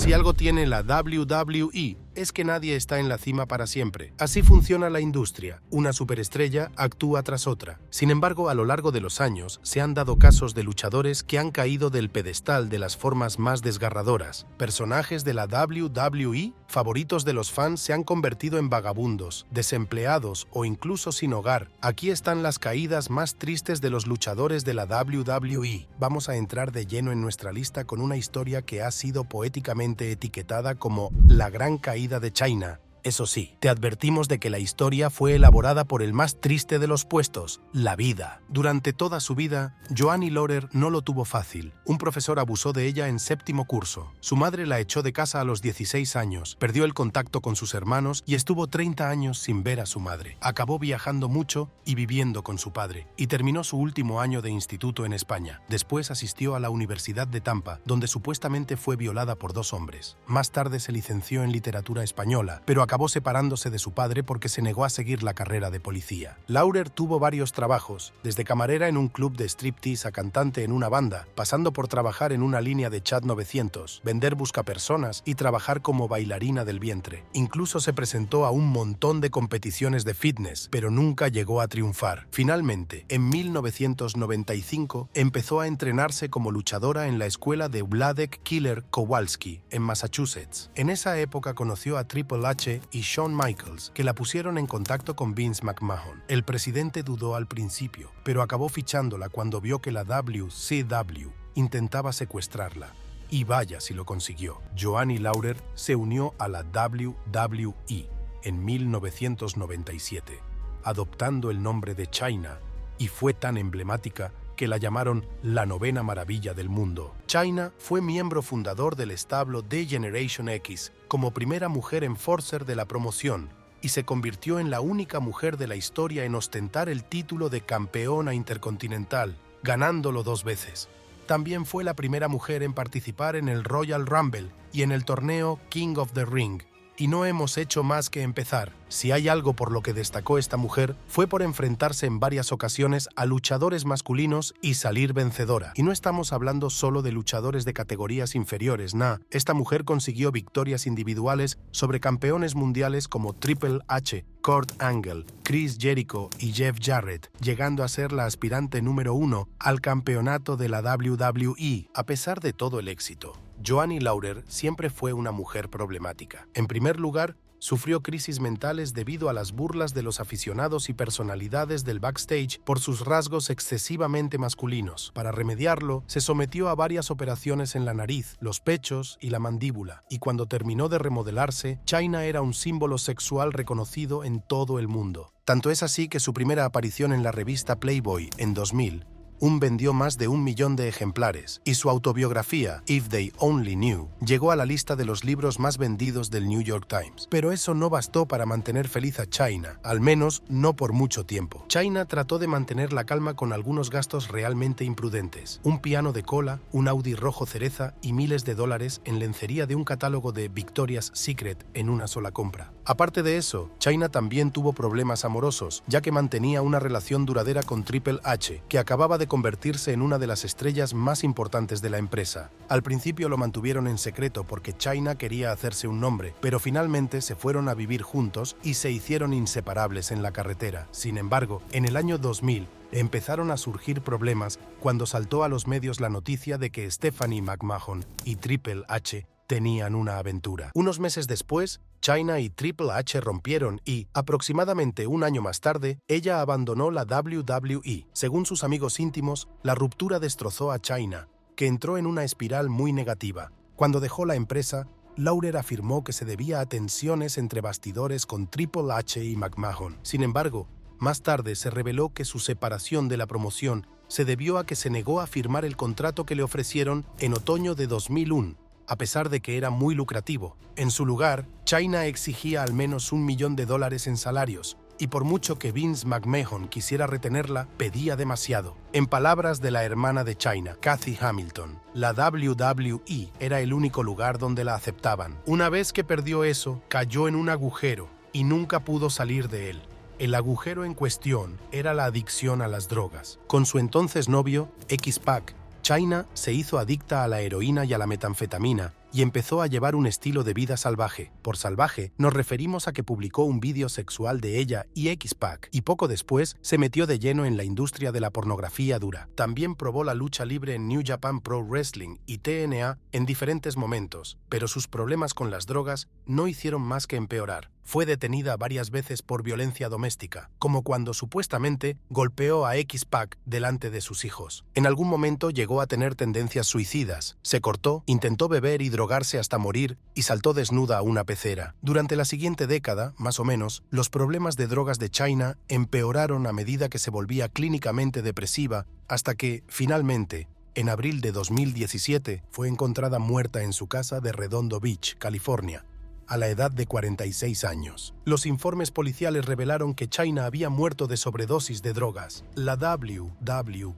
Si algo tiene la WWE es que nadie está en la cima para siempre. Así funciona la industria. Una superestrella actúa tras otra. Sin embargo, a lo largo de los años se han dado casos de luchadores que han caído del pedestal de las formas más desgarradoras. Personajes de la WWE, favoritos de los fans, se han convertido en vagabundos, desempleados o incluso sin hogar. Aquí están las caídas más tristes de los luchadores de la WWE. Vamos a entrar de lleno en nuestra lista con una historia que ha sido poéticamente etiquetada como la gran caída de Chyna. Eso sí, te advertimos de que la historia fue elaborada por el más triste de los puestos, la vida. Durante toda su vida, Joanne Laurer no lo tuvo fácil. Un profesor abusó de ella en séptimo curso. Su madre la echó de casa a los 16 años, perdió el contacto con sus hermanos y estuvo 30 años sin ver a su madre. Acabó viajando mucho y viviendo con su padre, y terminó su último año de instituto en España. Después asistió a la Universidad de Tampa, donde supuestamente fue violada por 2 hombres. Más tarde se licenció en literatura española, pero acabó separándose de su padre porque se negó a seguir la carrera de policía. Laurer tuvo varios trabajos, desde camarera en un club de striptease a cantante en una banda, pasando por trabajar en una línea de Chat 900, vender buscapersonas y trabajar como bailarina del vientre. Incluso se presentó a un montón de competiciones de fitness, pero nunca llegó a triunfar. Finalmente, en 1995, empezó a entrenarse como luchadora en la escuela de Wladek Killer Kowalski, en Massachusetts. En esa época conoció a Triple H y Shawn Michaels, que la pusieron en contacto con Vince McMahon. El presidente dudó al principio, pero acabó fichándola cuando vio que la WCW intentaba secuestrarla. Y vaya si lo consiguió. Joanne Laurer se unió a la WWE en 1997, adoptando el nombre de Chyna, y fue tan emblemática que la llamaron la 9ª maravilla del mundo. Chyna fue miembro fundador del establo de Generation X como primera mujer enforcer de la promoción y se convirtió en la única mujer de la historia en ostentar el título de campeona intercontinental, ganándolo 2 veces. También fue la primera mujer en participar en el Royal Rumble y en el torneo King of the Ring. Y no hemos hecho más que empezar. Si hay algo por lo que destacó esta mujer, fue por enfrentarse en varias ocasiones a luchadores masculinos y salir vencedora. Y no estamos hablando solo de luchadores de categorías inferiores, Esta mujer consiguió victorias individuales sobre campeones mundiales como Triple H, Kurt Angle, Chris Jericho y Jeff Jarrett, llegando a ser la aspirante número 1 al campeonato de la WWE. A pesar de todo el éxito, Joanne Laurer siempre fue una mujer problemática. En primer lugar, sufrió crisis mentales debido a las burlas de los aficionados y personalidades del backstage por sus rasgos excesivamente masculinos. Para remediarlo, se sometió a varias operaciones en la nariz, los pechos y la mandíbula, y cuando terminó de remodelarse, Chyna era un símbolo sexual reconocido en todo el mundo. Tanto es así que su primera aparición en la revista Playboy en 2000 vendió más de 1 millón de ejemplares, y su autobiografía, If They Only Knew, llegó a la lista de los libros más vendidos del New York Times. Pero eso no bastó para mantener feliz a Chyna, al menos no por mucho tiempo. Chyna trató de mantener la calma con algunos gastos realmente imprudentes: un piano de cola, un Audi rojo cereza y miles de dólares en lencería de un catálogo de Victoria's Secret en una sola compra. Aparte de eso, Chyna también tuvo problemas amorosos, ya que mantenía una relación duradera con Triple H, que acababa de convertirse en una de las estrellas más importantes de la empresa. Al principio lo mantuvieron en secreto porque Chyna quería hacerse un nombre, pero finalmente se fueron a vivir juntos y se hicieron inseparables en la carretera. Sin embargo, en el año 2000, empezaron a surgir problemas cuando saltó a los medios la noticia de que Stephanie McMahon y Triple H tenían una aventura. Unos meses después, Chyna y Triple H rompieron y, aproximadamente un año más tarde, ella abandonó la WWE. Según sus amigos íntimos, la ruptura destrozó a Chyna, que entró en una espiral muy negativa. Cuando dejó la empresa, Laurer afirmó que se debía a tensiones entre bastidores con Triple H y McMahon. Sin embargo, más tarde se reveló que su separación de la promoción se debió a que se negó a firmar el contrato que le ofrecieron en otoño de 2001, a pesar de que era muy lucrativo. En su lugar, Chyna exigía al menos $1 millón en salarios, y por mucho que Vince McMahon quisiera retenerla, pedía demasiado. En palabras de la hermana de Chyna, Kathy Hamilton, la WWE era el único lugar donde la aceptaban. Una vez que perdió eso, cayó en un agujero y nunca pudo salir de él. El agujero en cuestión era la adicción a las drogas. Con su entonces novio, X-Pac, Chyna se hizo adicta a la heroína y a la metanfetamina y empezó a llevar un estilo de vida salvaje. Por salvaje, nos referimos a que publicó un vídeo sexual de ella y X-Pac, y poco después se metió de lleno en la industria de la pornografía dura. También probó la lucha libre en New Japan Pro Wrestling y TNA en diferentes momentos, pero sus problemas con las drogas no hicieron más que empeorar. Fue detenida varias veces por violencia doméstica, como cuando supuestamente golpeó a X-Pac delante de sus hijos. En algún momento llegó a tener tendencias suicidas, se cortó, intentó beber y drogarse hasta morir y saltó desnuda a una pecera. Durante la siguiente década, más o menos, los problemas de drogas de Chyna empeoraron a medida que se volvía clínicamente depresiva hasta que, finalmente, en abril de 2017, fue encontrada muerta en su casa de Redondo Beach, California, a la edad de 46 años. Los informes policiales revelaron que Chyna había muerto de sobredosis de drogas. La WWE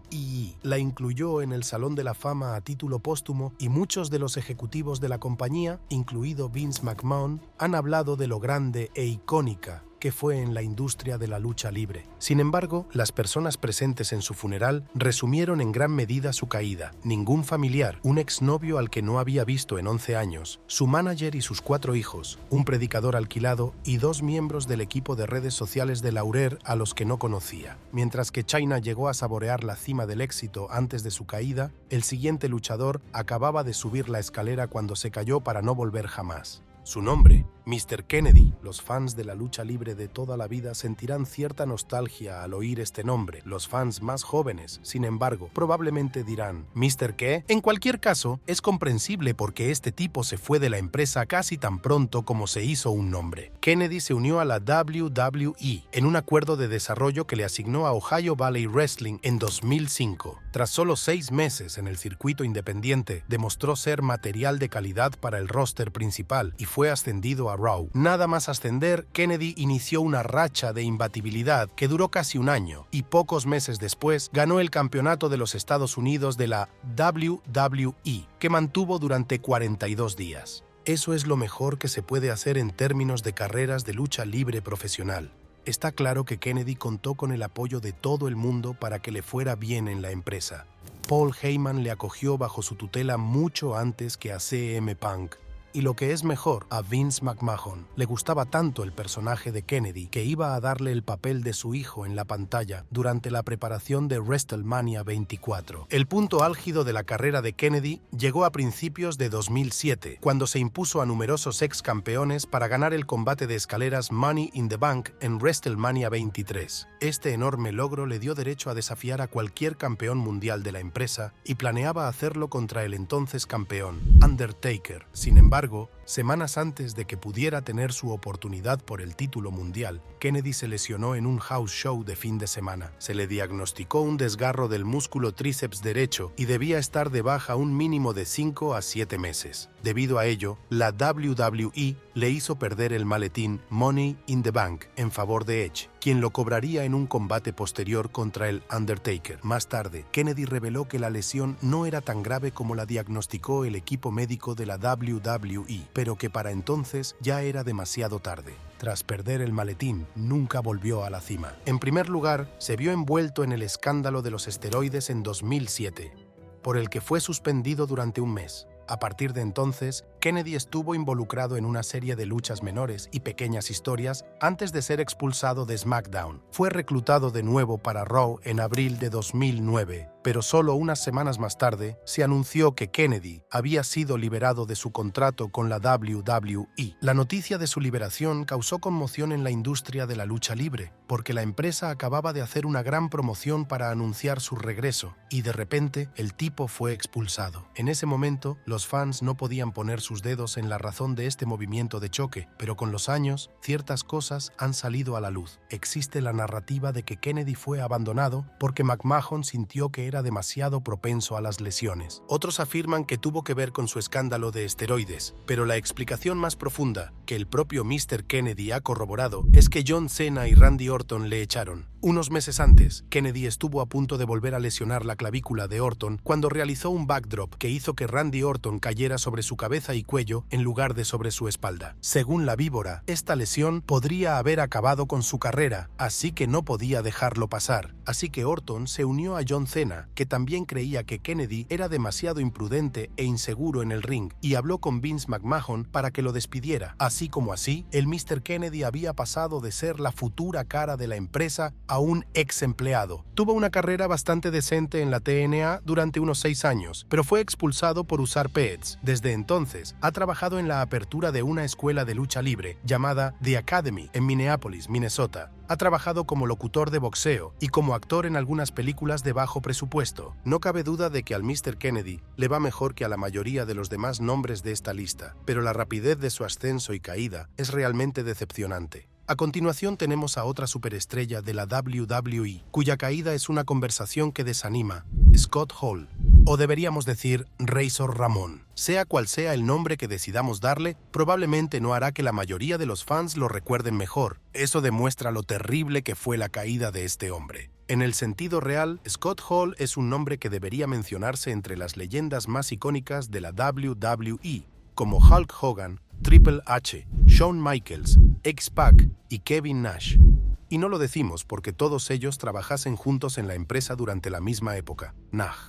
la incluyó en el Salón de la Fama a título póstumo y muchos de los ejecutivos de la compañía, incluido Vince McMahon, han hablado de lo grande e icónica que fue en la industria de la lucha libre. Sin embargo, las personas presentes en su funeral resumieron en gran medida su caída. Ningún familiar, un exnovio al que no había visto en 11 años, su manager y sus 4 hijos, un predicador alquilado y 2 miembros del equipo de redes sociales de Laurer a los que no conocía. Mientras que Chyna llegó a saborear la cima del éxito antes de su caída, el siguiente luchador acababa de subir la escalera cuando se cayó para no volver jamás. Su nombre, Mr. Kennedy. Los fans de la lucha libre de toda la vida sentirán cierta nostalgia al oír este nombre. Los fans más jóvenes, sin embargo, probablemente dirán, ¿Mr. qué? En cualquier caso, es comprensible porque este tipo se fue de la empresa casi tan pronto como se hizo un nombre. Kennedy se unió a la WWE en un acuerdo de desarrollo que le asignó a Ohio Valley Wrestling en 2005. Tras solo 6 meses en el circuito independiente, demostró ser material de calidad para el roster principal y fue ascendido a Raw. Nada más ascender, Kennedy inició una racha de imbatibilidad que duró casi un año y pocos meses después ganó el campeonato de los Estados Unidos de la WWE, que mantuvo durante 42 días. Eso es lo mejor que se puede hacer en términos de carreras de lucha libre profesional. Está claro que Kennedy contó con el apoyo de todo el mundo para que le fuera bien en la empresa. Paul Heyman le acogió bajo su tutela mucho antes que a CM Punk. Y lo que es mejor, a Vince McMahon le gustaba tanto el personaje de Kennedy que iba a darle el papel de su hijo en la pantalla durante la preparación de WrestleMania 24. El punto álgido de la carrera de Kennedy llegó a principios de 2007, cuando se impuso a numerosos ex campeones para ganar el combate de escaleras Money in the Bank en WrestleMania 23. Este enorme logro le dio derecho a desafiar a cualquier campeón mundial de la empresa y planeaba hacerlo contra el entonces campeón, Undertaker. Sin embargo, semanas antes de que pudiera tener su oportunidad por el título mundial, Kennedy se lesionó en un house show de fin de semana. Se le diagnosticó un desgarro del músculo tríceps derecho y debía estar de baja un mínimo de 5 a 7 meses. Debido a ello, la WWE le hizo perder el maletín Money in the Bank en favor de Edge, quien lo cobraría en un combate posterior contra el Undertaker. Más tarde, Kennedy reveló que la lesión no era tan grave como la diagnosticó el equipo médico de la WWE, pero que para entonces ya era demasiado tarde. Tras perder el maletín, nunca volvió a la cima. En primer lugar, se vio envuelto en el escándalo de los esteroides en 2007, por el que fue suspendido durante un mes. A partir de entonces, Kennedy estuvo involucrado en una serie de luchas menores y pequeñas historias antes de ser expulsado de SmackDown. Fue reclutado de nuevo para Raw en abril de 2009, pero solo unas semanas más tarde se anunció que Kennedy había sido liberado de su contrato con la WWE. La noticia de su liberación causó conmoción en la industria de la lucha libre, porque la empresa acababa de hacer una gran promoción para anunciar su regreso, y de repente el tipo fue expulsado. En ese momento, los fans no podían poner sus dedos en la razón de este movimiento de choque, pero con los años, ciertas cosas han salido a la luz. Existe la narrativa de que Kennedy fue abandonado porque McMahon sintió que era demasiado propenso a las lesiones. Otros afirman que tuvo que ver con su escándalo de esteroides, pero la explicación más profunda, que el propio Mr. Kennedy ha corroborado, es que John Cena y Randy Orton le echaron. Unos meses antes, Kennedy estuvo a punto de volver a lesionar la clavícula de Orton cuando realizó un backdrop que hizo que Randy Orton cayera sobre su cabeza y cuello en lugar de sobre su espalda. Según la víbora, esta lesión podría haber acabado con su carrera, así que no podía dejarlo pasar. Así que Orton se unió a John Cena, que también creía que Kennedy era demasiado imprudente e inseguro en el ring, y habló con Vince McMahon para que lo despidiera. Así como así, el Mr. Kennedy había pasado de ser la futura cara de la empresa a un ex empleado. Tuvo una carrera bastante decente en la TNA durante unos 6 años, pero fue expulsado por usar peds. Desde entonces, ha trabajado en la apertura de una escuela de lucha libre llamada The Academy en Minneapolis, Minnesota. Ha trabajado como locutor de boxeo y como actor en algunas películas de bajo presupuesto. No cabe duda de que al Mr. Kennedy le va mejor que a la mayoría de los demás nombres de esta lista, pero la rapidez de su ascenso y caída es realmente decepcionante. A continuación tenemos a otra superestrella de la WWE, cuya caída es una conversación que desanima, Scott Hall, o deberíamos decir Razor Ramón. Sea cual sea el nombre que decidamos darle, probablemente no hará que la mayoría de los fans lo recuerden mejor. Eso demuestra lo terrible que fue la caída de este hombre. En el sentido real, Scott Hall es un nombre que debería mencionarse entre las leyendas más icónicas de la WWE, como Hulk Hogan, Triple H, Shawn Michaels, X-Pac y Kevin Nash. Y no lo decimos porque todos ellos trabajasen juntos en la empresa durante la misma época.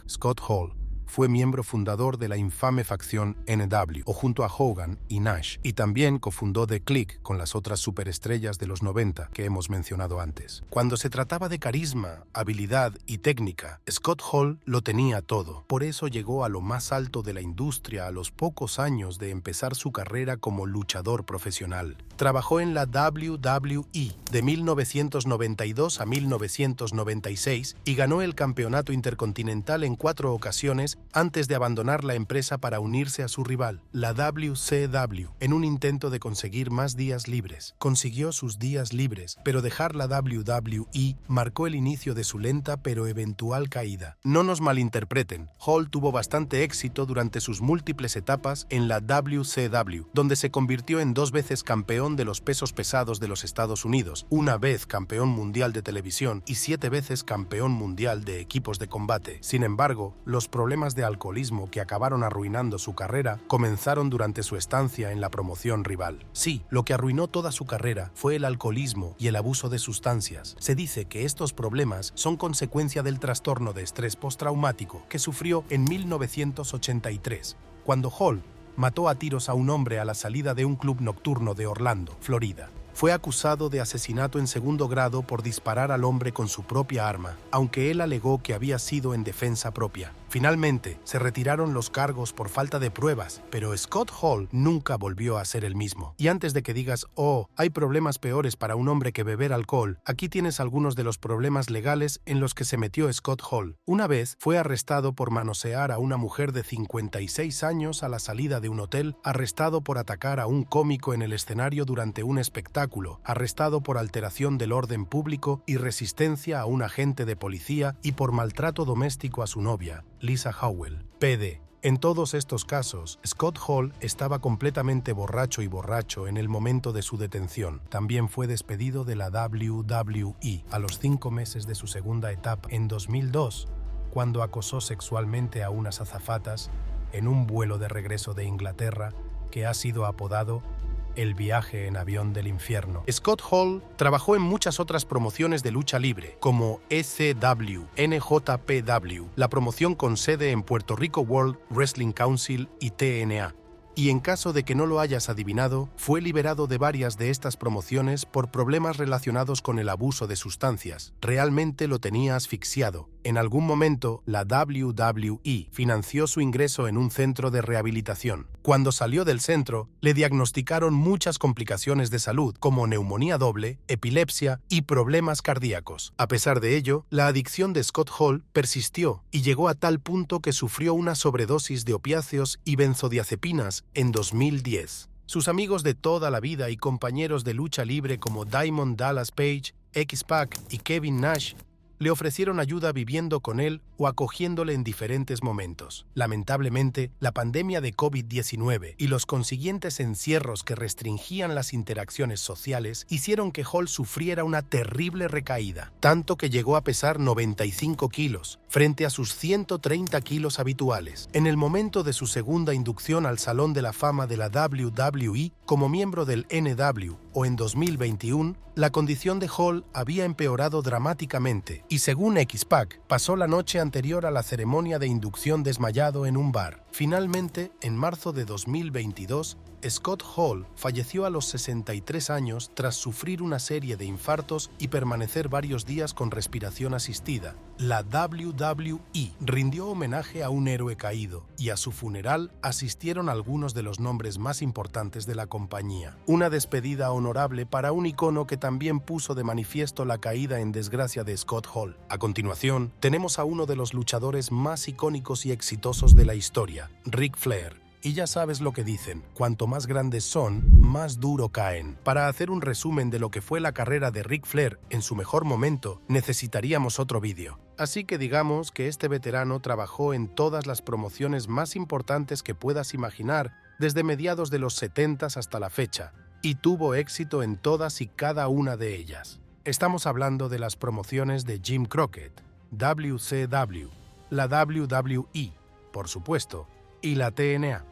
Scott Hall fue miembro fundador de la infame facción NW, o junto a Hogan y Nash, y también cofundó The Clique con las otras superestrellas de los 90 que hemos mencionado antes. Cuando se trataba de carisma, habilidad y técnica, Scott Hall lo tenía todo. Por eso llegó a lo más alto de la industria a los pocos años de empezar su carrera como luchador profesional. Trabajó en la WWE de 1992 a 1996 y ganó el campeonato intercontinental en 4 ocasiones antes de abandonar la empresa para unirse a su rival, la WCW, en un intento de conseguir más días libres. Consiguió sus días libres, pero dejar la WWE marcó el inicio de su lenta pero eventual caída. No nos malinterpreten, Hall tuvo bastante éxito durante sus múltiples etapas en la WCW, donde se convirtió en 2 veces campeón de los pesos pesados de los Estados Unidos, una vez campeón mundial de televisión y 7 veces campeón mundial de equipos de combate. Sin embargo, los problemas de alcoholismo que acabaron arruinando su carrera comenzaron durante su estancia en la promoción rival. Sí, lo que arruinó toda su carrera fue el alcoholismo y el abuso de sustancias. Se dice que estos problemas son consecuencia del trastorno de estrés postraumático que sufrió en 1983, cuando Hall mató a tiros a un hombre a la salida de un club nocturno de Orlando, Florida. Fue acusado de asesinato en segundo grado por disparar al hombre con su propia arma, aunque él alegó que había sido en defensa propia. Finalmente, se retiraron los cargos por falta de pruebas, pero Scott Hall nunca volvió a ser el mismo. Y antes de que digas, oh, hay problemas peores para un hombre que beber alcohol, aquí tienes algunos de los problemas legales en los que se metió Scott Hall. Una vez fue arrestado por manosear a una mujer de 56 años a la salida de un hotel, arrestado por atacar a un cómico en el escenario durante un espectáculo, arrestado por alteración del orden público y resistencia a un agente de policía y por maltrato doméstico a su novia, Lisa Howell, PD. En todos estos casos, Scott Hall estaba completamente borracho en el momento de su detención. También fue despedido de la WWE a los 5 meses de su segunda etapa en 2002, cuando acosó sexualmente a unas azafatas en un vuelo de regreso de Inglaterra que ha sido apodado El viaje en avión del infierno. Scott Hall trabajó en muchas otras promociones de lucha libre, como ECW, NJPW, la promoción con sede en Puerto Rico World Wrestling Council y TNA. Y en caso de que no lo hayas adivinado, fue liberado de varias de estas promociones por problemas relacionados con el abuso de sustancias. Realmente lo tenía asfixiado. En algún momento, la WWE financió su ingreso en un centro de rehabilitación. Cuando salió del centro, le diagnosticaron muchas complicaciones de salud, como neumonía doble, epilepsia y problemas cardíacos. A pesar de ello, la adicción de Scott Hall persistió y llegó a tal punto que sufrió una sobredosis de opiáceos y benzodiazepinas en 2010. Sus amigos de toda la vida y compañeros de lucha libre como Diamond Dallas Page, X-Pac y Kevin Nash le ofrecieron ayuda viviendo con él o acogiéndole en diferentes momentos. Lamentablemente, la pandemia de COVID-19 y los consiguientes encierros que restringían las interacciones sociales hicieron que Hall sufriera una terrible recaída, tanto que llegó a pesar 95 kilos, frente a sus 130 kilos habituales. En el momento de su segunda inducción al Salón de la Fama de la WWE como miembro del NW, o en 2021, la condición de Hall había empeorado dramáticamente y, según X-Pac, pasó la noche anterior a la ceremonia de inducción desmayado en un bar. Finalmente, en marzo de 2022, Scott Hall falleció a los 63 años tras sufrir una serie de infartos y permanecer varios días con respiración asistida. La WWE rindió homenaje a un héroe caído y a su funeral asistieron algunos de los nombres más importantes de la compañía. Una despedida honorable para un icono que también puso de manifiesto la caída en desgracia de Scott Hall. A continuación, tenemos a uno de los luchadores más icónicos y exitosos de la historia, Ric Flair. Y ya sabes lo que dicen, cuanto más grandes son, más duro caen. Para hacer un resumen de lo que fue la carrera de Ric Flair en su mejor momento, necesitaríamos otro vídeo. Así que digamos que este veterano trabajó en todas las promociones más importantes que puedas imaginar, desde mediados de los 70s hasta la fecha, y tuvo éxito en todas y cada una de ellas. Estamos hablando de las promociones de Jim Crockett, WCW, la WWE, por supuesto, y la TNA.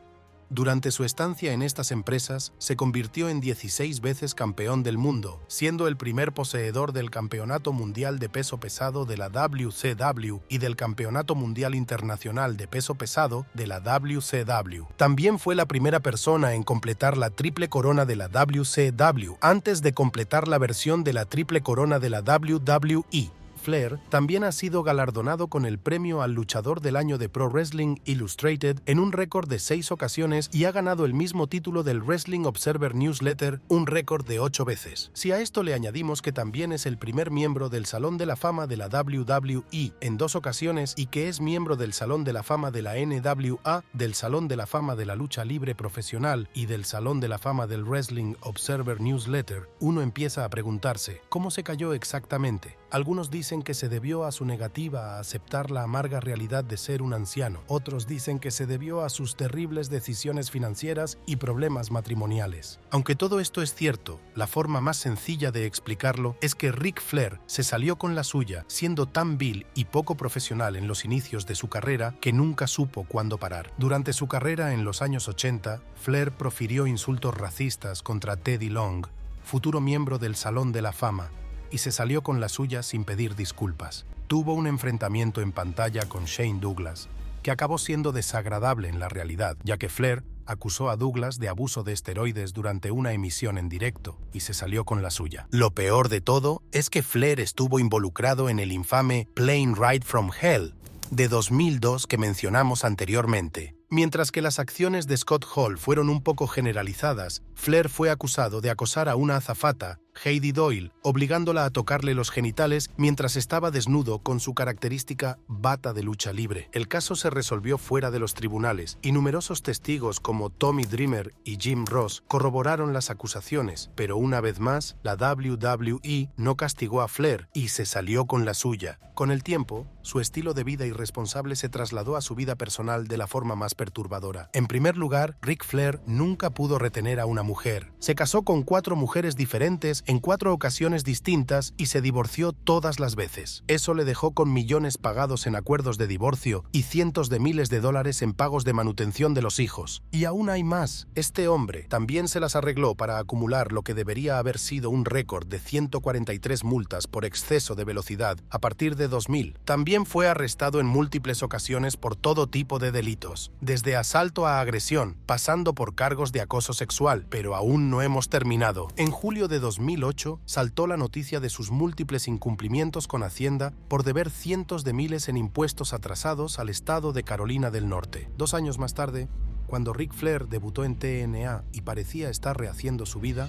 Durante su estancia en estas empresas, se convirtió en 16 veces campeón del mundo, siendo el primer poseedor del Campeonato Mundial de Peso Pesado de la WCW y del Campeonato Mundial Internacional de Peso Pesado de la WCW. También fue la primera persona en completar la Triple Corona de la WCW antes de completar la versión de la Triple Corona de la WWE. Flair también ha sido galardonado con el premio al luchador del año de Pro Wrestling Illustrated en un récord de 6 ocasiones y ha ganado el mismo título del Wrestling Observer Newsletter, un récord de 8 veces. Si a esto le añadimos que también es el primer miembro del Salón de la Fama de la WWE en 2 ocasiones y que es miembro del Salón de la Fama de la NWA, del Salón de la Fama de la Lucha Libre Profesional y del Salón de la Fama del Wrestling Observer Newsletter, uno empieza a preguntarse, ¿cómo se cayó exactamente? Algunos dicen que se debió a su negativa a aceptar la amarga realidad de ser un anciano. Otros dicen que se debió a sus terribles decisiones financieras y problemas matrimoniales. Aunque todo esto es cierto, la forma más sencilla de explicarlo es que Ric Flair se salió con la suya, siendo tan vil y poco profesional en los inicios de su carrera que nunca supo cuándo parar. Durante su carrera en los años 80, Flair profirió insultos racistas contra Teddy Long, futuro miembro del Salón de la Fama, y se salió con la suya sin pedir disculpas. Tuvo un enfrentamiento en pantalla con Shane Douglas, que acabó siendo desagradable en la realidad, ya que Flair acusó a Douglas de abuso de esteroides durante una emisión en directo y se salió con la suya. Lo peor de todo es que Flair estuvo involucrado en el infame Plane Ride from Hell de 2002 que mencionamos anteriormente. Mientras que las acciones de Scott Hall fueron un poco generalizadas, Flair fue acusado de acosar a una azafata, Heidi Doyle, obligándola a tocarle los genitales mientras estaba desnudo con su característica bata de lucha libre. El caso se resolvió fuera de los tribunales y numerosos testigos como Tommy Dreamer y Jim Ross corroboraron las acusaciones, pero una vez más, la WWE no castigó a Flair y se salió con la suya. Con el tiempo, su estilo de vida irresponsable se trasladó a su vida personal de la forma más perturbadora. En primer lugar, Ric Flair nunca pudo retener a una mujer. Se casó con 4 mujeres diferentes en 4 ocasiones distintas y se divorció todas las veces. Eso le dejó con millones pagados en acuerdos de divorcio y cientos de miles de dólares en pagos de manutención de los hijos. Y aún hay más. Este hombre también se las arregló para acumular lo que debería haber sido un récord de 143 multas por exceso de velocidad a partir de 2000. También fue arrestado en múltiples ocasiones por todo tipo de delitos, desde asalto a agresión, pasando por cargos de acoso sexual, pero aún no hemos terminado. En julio de 2008 saltó la noticia de sus múltiples incumplimientos con Hacienda por deber cientos de miles en impuestos atrasados al estado de Carolina del Norte. 2 años más tarde, cuando Ric Flair debutó en TNA y parecía estar rehaciendo su vida,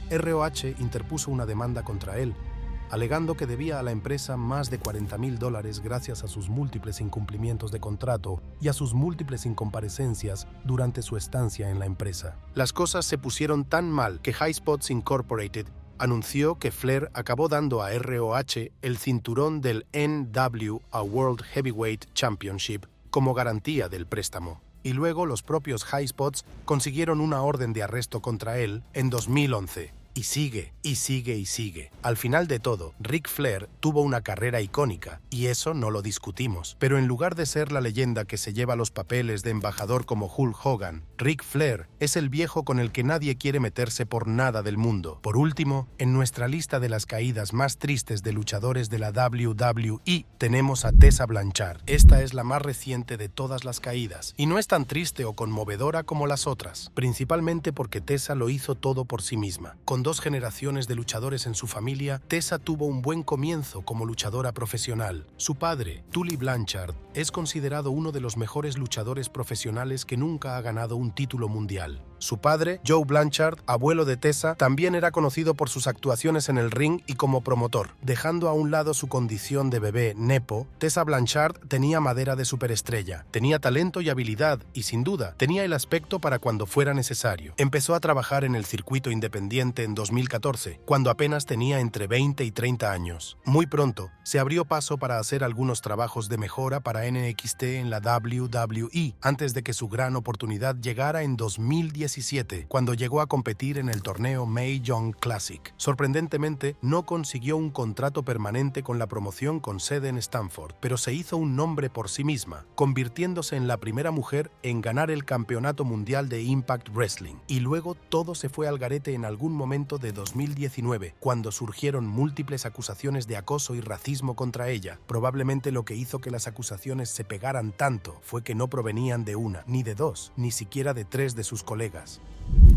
ROH interpuso una demanda contra él, alegando que debía a la empresa más de $40,000 gracias a sus múltiples incumplimientos de contrato y a sus múltiples incomparecencias durante su estancia en la empresa. Las cosas se pusieron tan mal que High Spots Incorporated anunció que Flair acabó dando a ROH el cinturón del NWA World Heavyweight Championship como garantía del préstamo. Y luego los propios High Spots consiguieron una orden de arresto contra él en 2011. Y sigue, y sigue, y sigue. Al final de todo, Ric Flair tuvo una carrera icónica, y eso no lo discutimos. Pero en lugar de ser la leyenda que se lleva los papeles de embajador como Hulk Hogan, Ric Flair es el viejo con el que nadie quiere meterse por nada del mundo. Por último, en nuestra lista de las caídas más tristes de luchadores de la WWE, tenemos a Tessa Blanchard. Esta es la más reciente de todas las caídas, y no es tan triste o conmovedora como las otras, principalmente porque Tessa lo hizo todo por sí misma. Con 2 generaciones de luchadores en su familia, Tessa tuvo un buen comienzo como luchadora profesional. Su padre, Tully Blanchard, es considerado uno de los mejores luchadores profesionales que nunca ha ganado un título mundial. Su padre, Joe Blanchard, abuelo de Tessa, también era conocido por sus actuaciones en el ring y como promotor. Dejando a un lado su condición de bebé nepo, Tessa Blanchard tenía madera de superestrella, tenía talento y habilidad y, sin duda, tenía el aspecto para cuando fuera necesario. Empezó a trabajar en el circuito independiente en 2014, cuando apenas tenía entre 20 y 30 años. Muy pronto, se abrió paso para hacer algunos trabajos de mejora para NXT en la WWE, antes de que su gran oportunidad llegara en 2017, cuando llegó a competir en el torneo Mae Young Classic. Sorprendentemente, no consiguió un contrato permanente con la promoción con sede en Stamford, pero se hizo un nombre por sí misma, convirtiéndose en la primera mujer en ganar el campeonato mundial de Impact Wrestling. Y luego todo se fue al garete en algún momento de 2019, cuando surgieron múltiples acusaciones de acoso y racismo contra ella. Probablemente lo que hizo que las acusaciones se pegaran tanto fue que no provenían de una, ni de dos, ni siquiera de 3 de sus colegas.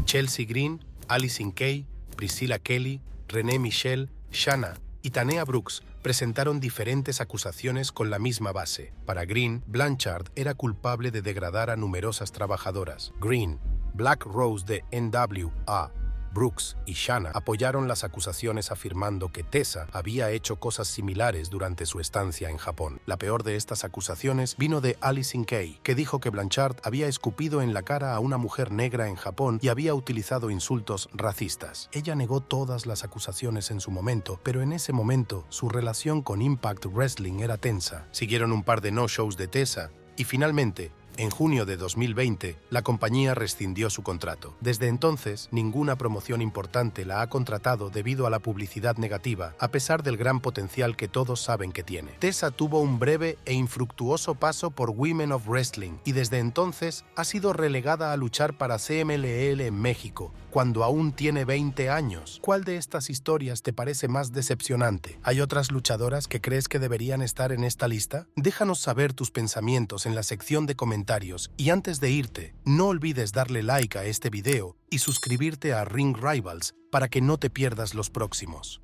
Chelsea Green, Allysin Kay, Priscilla Kelly, Renee Michelle, Shanna y Tanea Brooks presentaron diferentes acusaciones con la misma base. Para Green, Blanchard era culpable de degradar a numerosas trabajadoras. Green, Black Rose de NWA, Brooks y Shanna apoyaron las acusaciones afirmando que Tessa había hecho cosas similares durante su estancia en Japón. La peor de estas acusaciones vino de Allysin Kay, que dijo que Blanchard había escupido en la cara a una mujer negra en Japón y había utilizado insultos racistas. Ella negó todas las acusaciones en su momento, pero en ese momento su relación con Impact Wrestling era tensa. Siguieron un par de no-shows de Tessa y finalmente, en junio de 2020, la compañía rescindió su contrato. Desde entonces, ninguna promoción importante la ha contratado debido a la publicidad negativa, a pesar del gran potencial que todos saben que tiene. Tessa tuvo un breve e infructuoso paso por Women of Wrestling y desde entonces ha sido relegada a luchar para CMLL en México, cuando aún tiene 20 años. ¿Cuál de estas historias te parece más decepcionante? ¿Hay otras luchadoras que crees que deberían estar en esta lista? Déjanos saber tus pensamientos en la sección de comentarios y antes de irte, no olvides darle like a este video y suscribirte a Ring Rivals para que no te pierdas los próximos.